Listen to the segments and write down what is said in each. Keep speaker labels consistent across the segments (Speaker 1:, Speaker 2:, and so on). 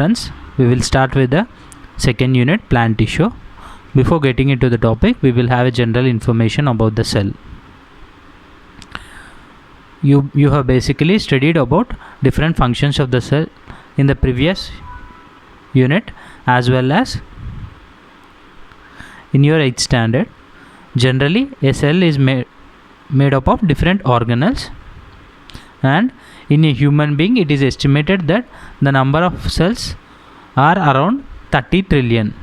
Speaker 1: friends, we will start with the second unit, plant tissue. Before getting into the topic, we will have a general information about the cell. You have basically studied about different functions of the cell in the previous unit as well as in your 8th standard. Generally, a cell is made up of different organelles, and in a human being it is estimated that the number of cells are around 30 trillion.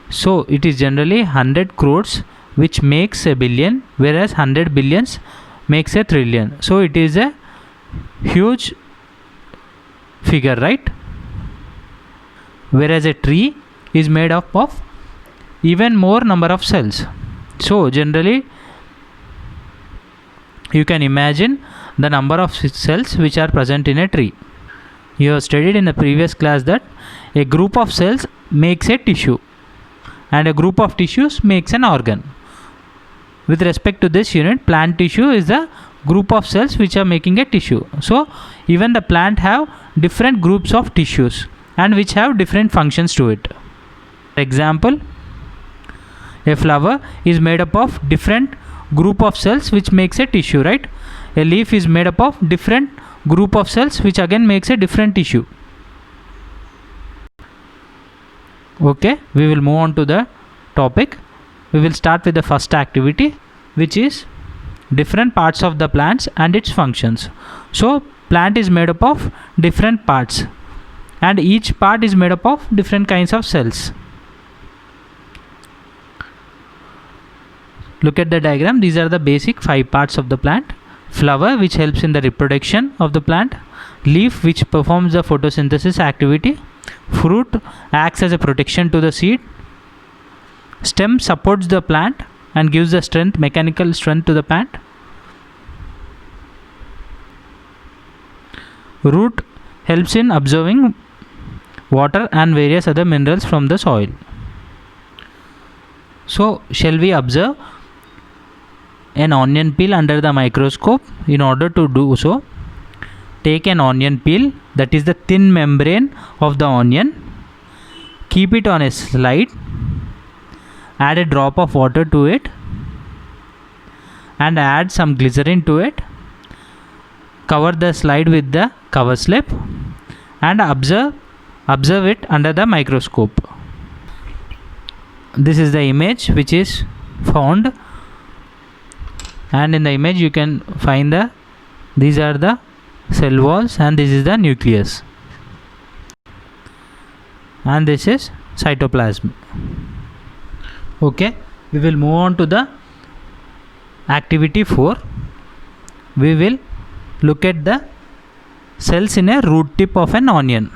Speaker 1: So it is generally 100 crores which makes a billion, whereas 100 billions makes a trillion. So it is a huge figure, right? Whereas a tree is made up of even more number of cells. So generally you can imagine the number of cells which are present in a tree. You have studied in the previous class that a group of cells makes a tissue and a group of tissues makes an organ. With respect to this unit, plant tissue is the group of cells which are making a tissue. So even the plant have different groups of tissues and which have different functions to it. For example, a flower is made up of different group of cells which makes a tissue, right? A leaf is made up of different group of cells which again makes a different tissue. Okay, we will move on to the topic. We will start with the first activity, which is different parts of the plants and its functions. So plant is made up of different parts and each part is made up of different kinds of cells. Look at the diagram. These are the basic 5 parts of the plant. Flower, which helps in the reproduction of the plant. Leaf, which performs the photosynthesis activity. Fruit acts as a protection to the seed. Stem supports the plant and gives the strength, mechanical strength to the plant. Root helps in absorbing water and various other minerals from the soil. So shall we observe an onion peel under the microscope? In order to do so, take an onion peel, that is the thin membrane of the onion, keep it on a slide, add a drop of water to it and add some glycerin to it, cover the slide with the cover slip and observe it under the microscope. This is the image which is found, and in the image you can find these are the cell walls and this is the nucleus and this is cytoplasm. Okay, we will move on to the activity 4. We will look at the cells in a root tip of an onion.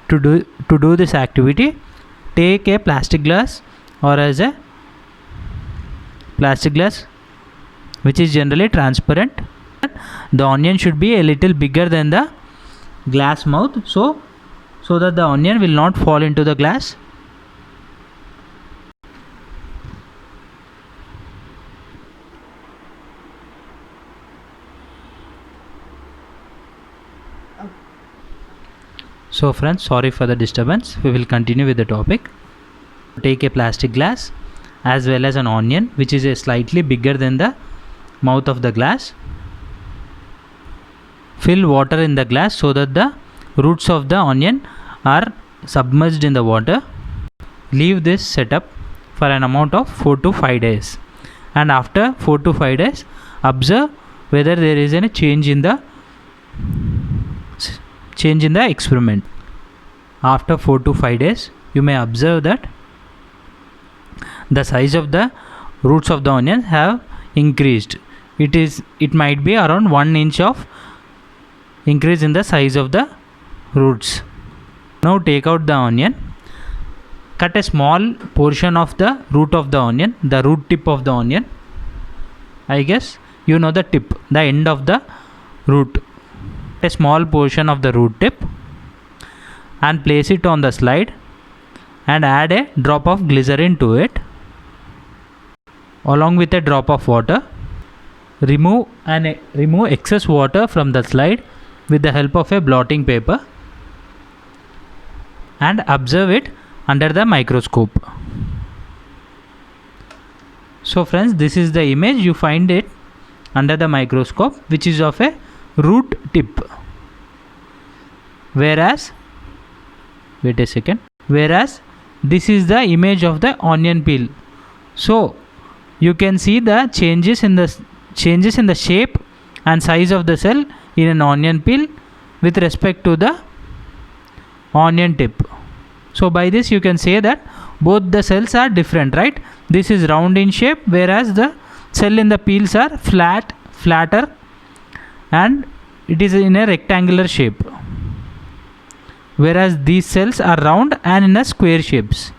Speaker 1: To do this activity, take a plastic glass or as a plastic glass which is generally transparent. The onion should be a little bigger than the glass mouth so that the onion will not fall into the glass. So friends, sorry for the disturbance. We will continue with the topic. Take a plastic glass as well as an onion which is a slightly bigger than the mouth of the glass. Fill water in the glass so that the roots of the onion are submerged in the water. Leave this setup for an amount of 4 to 5 days. And after 4 to 5 days, observe whether there is any change in the experiment. After 4 to 5 days, you may observe that the size of the roots of the onion have increased. It might be around 1 inch of increase in the size of the roots. Now take out the onion, cut a small portion of the root of the onion, the root tip of the onion. I guess you know the tip, the end of the root. A small portion of the root tip and place it on the slide and add a drop of glycerin to it along with a drop of water. Remove excess water from the slide with the help of a blotting paper and observe it under the microscope. So friends, this is the image. You find it under the microscope, which is of a root tip. Whereas this is the image of the onion peel. So you can see the changes in the shape and size of the cell in an onion peel with respect to the onion tip. So by this you can say that both the cells are different, right? This is round in shape, whereas the cell in the peels are flatter, and it is in a rectangular shape, whereas these cells are round and in a square shapes.